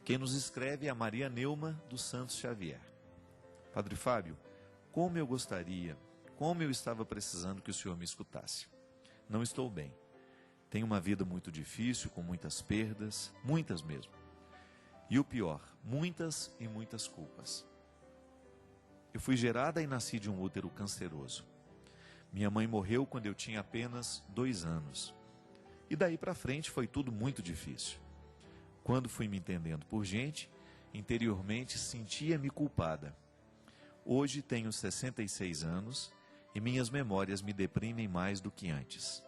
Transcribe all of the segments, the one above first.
Quem nos escreve é a Maria Neuma dos Santos Xavier. Padre Fábio, como eu gostaria, como eu estava precisando que o senhor me escutasse. Não estou bem. Tenho uma vida muito difícil, com muitas perdas, muitas mesmo. E o pior, muitas e muitas culpas. Eu fui gerada e nasci de um útero canceroso. Minha mãe morreu quando eu tinha apenas 2 anos. E daí para frente foi tudo muito difícil. Quando fui me entendendo por gente, interiormente sentia-me culpada. Hoje tenho 66 anos e minhas memórias me deprimem mais do que antes.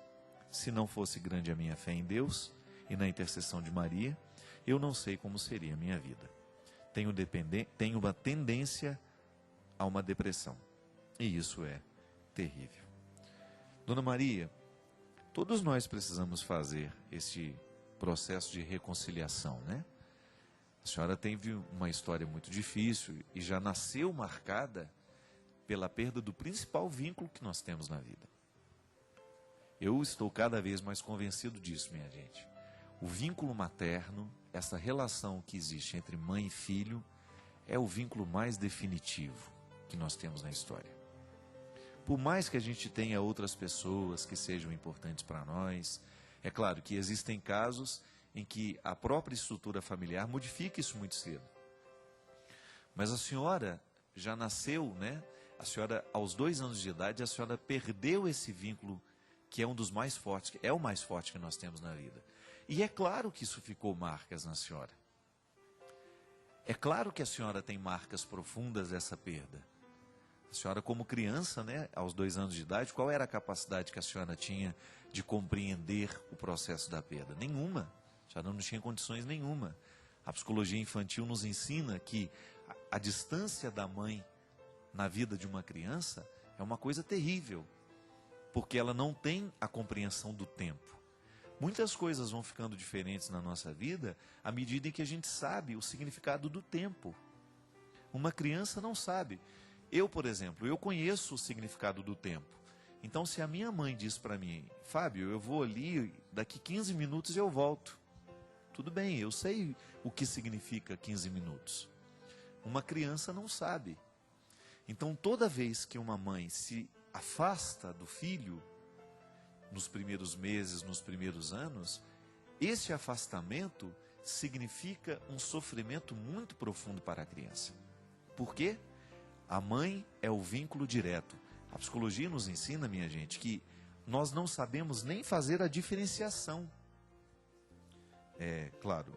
Se não fosse grande a minha fé em Deus e na intercessão de Maria, eu não sei como seria a minha vida. Tenho uma tendência a uma depressão. E isso é terrível. Dona Maria, todos nós precisamos fazer este processo de reconciliação, né? A senhora teve uma história muito difícil e já nasceu marcada pela perda do principal vínculo que nós temos na vida. Eu estou cada vez mais convencido disso, minha gente. O vínculo materno, essa relação que existe entre mãe e filho, é o vínculo mais definitivo que nós temos na história. Por mais que a gente tenha outras pessoas que sejam importantes para nós, é claro que existem casos em que a própria estrutura familiar modifica isso muito cedo. Mas a senhora já nasceu, né? A senhora, aos 2 anos de idade, a senhora perdeu esse vínculo que é um dos mais fortes, é o mais forte que nós temos na vida. E é claro que isso ficou marcas na senhora. É claro que a senhora tem marcas profundas dessa perda. A senhora, como criança, né, aos 2 anos de idade, qual era a capacidade que a senhora tinha de compreender o processo da perda? Nenhuma. A senhora não tinha condições nenhuma. A psicologia infantil nos ensina que a distância da mãe na vida de uma criança é uma coisa terrível, porque ela não tem a compreensão do tempo. Muitas coisas vão ficando diferentes na nossa vida à medida em que a gente sabe o significado do tempo. Uma criança não sabe. Eu, por exemplo, eu conheço o significado do tempo. Então, se a minha mãe diz para mim, Fábio, eu vou ali, daqui 15 minutos eu volto. Tudo bem, eu sei o que significa 15 minutos. Uma criança não sabe. Então, toda vez que uma mãe se afasta do filho, nos primeiros meses, nos primeiros anos, esse afastamento significa um sofrimento muito profundo para a criança. Por quê? A mãe é o vínculo direto. A psicologia nos ensina, minha gente, que nós não sabemos nem fazer a diferenciação. É claro,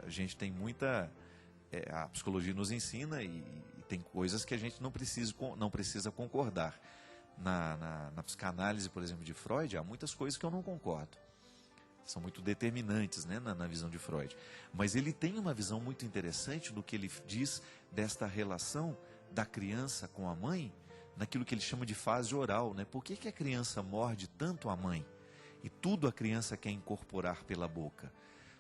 a gente tem muita... a psicologia nos ensina e tem coisas que a gente não precisa concordar. Na psicanálise, por exemplo, de Freud, há muitas coisas que eu não concordo. São muito determinantes, né, na visão de Freud. Mas ele tem uma visão muito interessante do que ele diz desta relação da criança com a mãe, naquilo que ele chama de fase oral, né? Por que a criança morde tanto a mãe? E tudo a criança quer incorporar pela boca?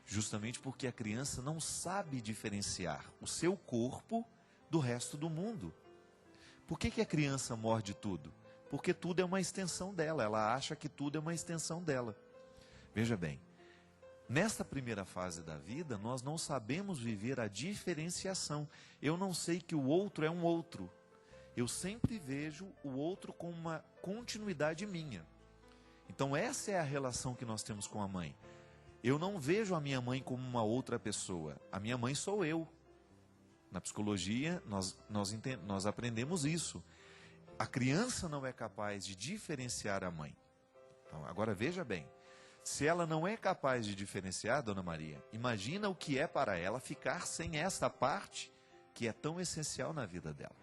Justamente porque a criança não sabe diferenciar o seu corpo do resto do mundo. Por que a criança morde tudo? Porque tudo é uma extensão dela, ela acha que tudo é uma extensão dela. Veja bem, nesta primeira fase da vida, nós não sabemos viver a diferenciação. Eu não sei que o outro é um outro. Eu sempre vejo o outro como uma continuidade minha. Então essa é a relação que nós temos com a mãe. Eu não vejo a minha mãe como uma outra pessoa. A minha mãe sou eu. Na psicologia, nós aprendemos isso. A criança não é capaz de diferenciar a mãe. Então, agora veja bem. Se ela não é capaz de diferenciar, Dona Maria, imagina o que é para ela ficar sem essa parte que é tão essencial na vida dela.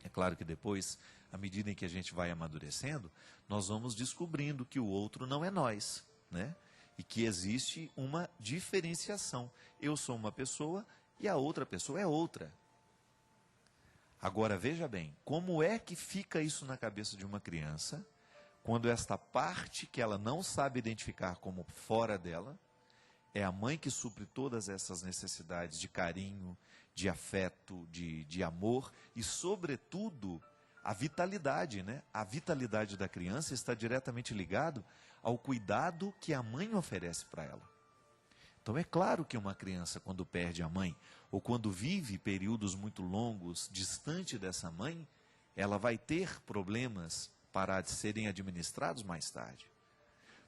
É claro que depois, à medida em que a gente vai amadurecendo, nós vamos descobrindo que o outro não é nós, né? E que existe uma diferenciação. Eu sou uma pessoa e a outra pessoa é outra. Agora veja bem, como é que fica isso na cabeça de uma criança, quando esta parte que ela não sabe identificar como fora dela, é a mãe que supre todas essas necessidades de carinho, de afeto, de amor e, sobretudo, a vitalidade, né? A vitalidade da criança está diretamente ligado ao cuidado que a mãe oferece para ela. Então é claro que uma criança, quando perde a mãe, ou quando vive períodos muito longos distante dessa mãe, ela vai ter problemas para serem administrados mais tarde.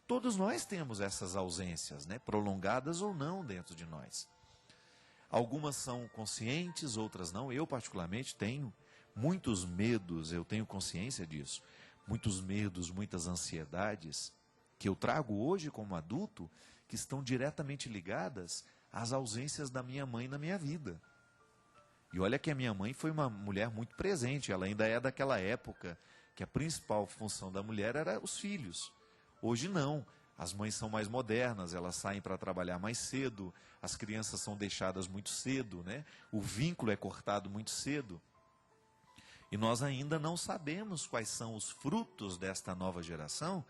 Todos nós temos essas ausências, né, prolongadas ou não dentro de nós. Algumas são conscientes, outras não. Eu, particularmente, tenho muitos medos, eu tenho consciência disso. Muitos medos, muitas ansiedades que eu trago hoje como adulto, que estão diretamente ligadas às ausências da minha mãe na minha vida. E olha que a minha mãe foi uma mulher muito presente, ela ainda é daquela época que a principal função da mulher era os filhos. Hoje não, as mães são mais modernas, elas saem para trabalhar mais cedo, as crianças são deixadas muito cedo, né? O vínculo é cortado muito cedo. E nós ainda não sabemos quais são os frutos desta nova geração,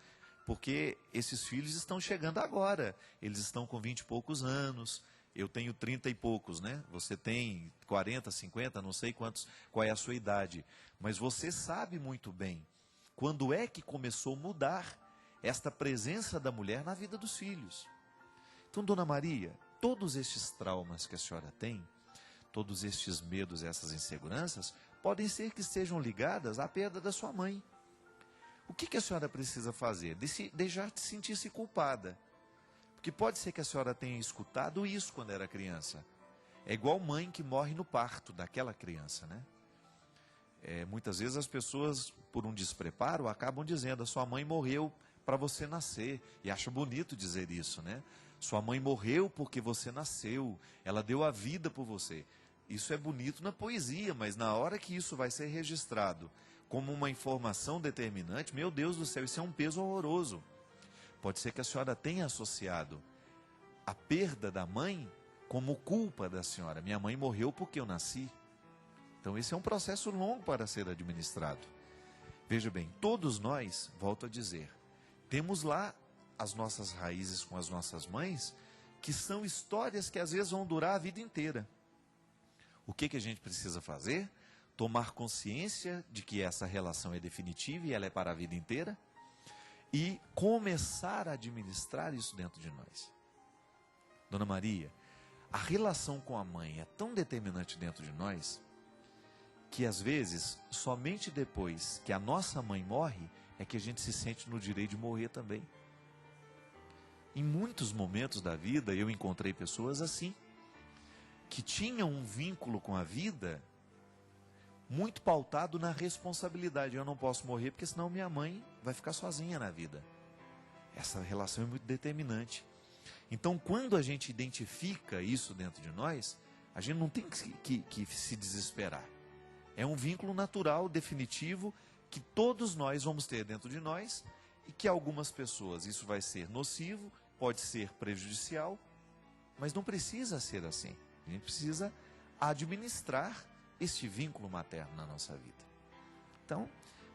porque esses filhos estão chegando agora, eles estão com 20 e poucos anos, eu tenho 30 e poucos, né? Você tem 40, 50, não sei qual é a sua idade, mas você sabe muito bem quando é que começou a mudar esta presença da mulher na vida dos filhos. Então, Dona Maria, todos estes traumas que a senhora tem, todos estes medos, essas inseguranças, podem ser que estejam ligadas à perda da sua mãe. O que a senhora precisa fazer? Deixar de sentir-se culpada. Porque pode ser que a senhora tenha escutado isso quando era criança. É igual mãe que morre no parto daquela criança, né? Muitas vezes as pessoas, por um despreparo, acabam dizendo: a sua mãe morreu para você nascer. E acha bonito dizer isso, né? Sua mãe morreu porque você nasceu. Ela deu a vida por você. Isso é bonito na poesia, mas na hora que isso vai ser registrado como uma informação determinante, meu Deus do céu, isso é um peso horroroso. Pode ser que a senhora tenha associado a perda da mãe como culpa da senhora. Minha mãe morreu porque eu nasci. Então esse é um processo longo para ser administrado. Veja bem, todos nós, volto a dizer, temos lá as nossas raízes com as nossas mães, que são histórias que às vezes vão durar a vida inteira. O que a gente precisa fazer? Tomar consciência de que essa relação é definitiva e ela é para a vida inteira e começar a administrar isso dentro de nós. Dona Maria, a relação com a mãe é tão determinante dentro de nós que às vezes, somente depois que a nossa mãe morre, é que a gente se sente no direito de morrer também. Em muitos momentos da vida eu encontrei pessoas assim, que tinham um vínculo com a vida muito pautado na responsabilidade. Eu não posso morrer porque senão minha mãe vai ficar sozinha na vida. Essa relação é muito determinante. Então, quando a gente identifica isso dentro de nós, a gente não tem que se desesperar. É um vínculo natural, definitivo, que todos nós vamos ter dentro de nós e que algumas pessoas isso vai ser nocivo, pode ser prejudicial, mas não precisa ser assim. A gente precisa administrar este vínculo materno na nossa vida. Então,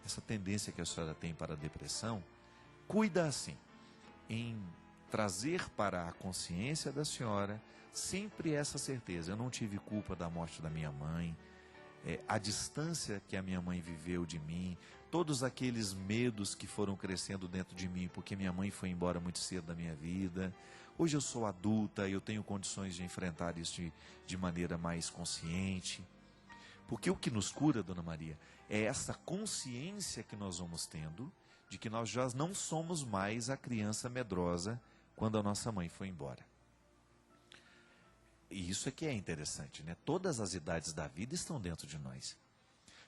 essa tendência que a senhora tem para a depressão, cuida assim, em trazer para a consciência da senhora sempre essa certeza: eu não tive culpa da morte da minha mãe, a distância que a minha mãe viveu de mim, todos aqueles medos que foram crescendo dentro de mim, porque minha mãe foi embora muito cedo da minha vida. Hoje eu sou adulta, eu tenho condições de enfrentar isso de maneira mais consciente. Porque o que nos cura, Dona Maria, é essa consciência que nós vamos tendo de que nós já não somos mais a criança medrosa quando a nossa mãe foi embora. E isso é que é interessante, né? Todas as idades da vida estão dentro de nós.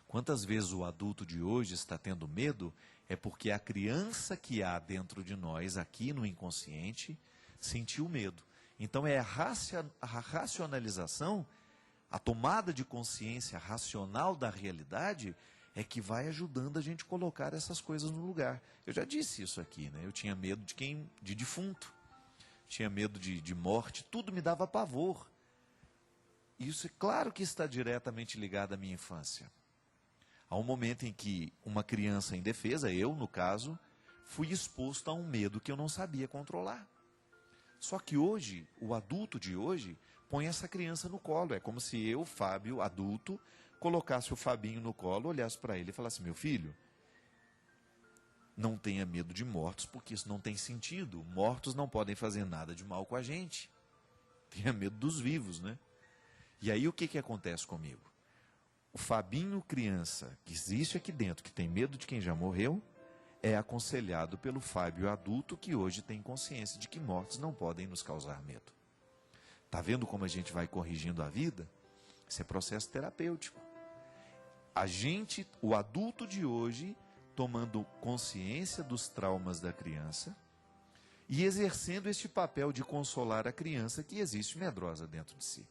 Quantas vezes o adulto de hoje está tendo medo, é porque a criança que há dentro de nós, aqui no inconsciente, sentiu medo. Então é a racionalização, a tomada de consciência racional da realidade é que vai ajudando a gente a colocar essas coisas no lugar. Eu já disse isso aqui, né? Eu tinha medo de defunto, tinha medo de morte, tudo me dava pavor. Isso é claro que está diretamente ligado à minha infância. Há um momento em que uma criança indefesa, eu no caso, fui exposto a um medo que eu não sabia controlar. Só que hoje, o adulto de hoje, põe essa criança no colo. É como se eu, Fábio, adulto, colocasse o Fabinho no colo, olhasse para ele e falasse: meu filho, não tenha medo de mortos, porque isso não tem sentido. Mortos não podem fazer nada de mal com a gente. Tenha medo dos vivos, né? E aí o que que acontece comigo? O Fabinho criança que existe aqui dentro, que tem medo de quem já morreu, é aconselhado pelo Fábio adulto que hoje tem consciência de que mortes não podem nos causar medo. Tá vendo como a gente vai corrigindo a vida? Isso é processo terapêutico. A gente, o adulto de hoje, tomando consciência dos traumas da criança e exercendo este papel de consolar a criança que existe medrosa dentro de si.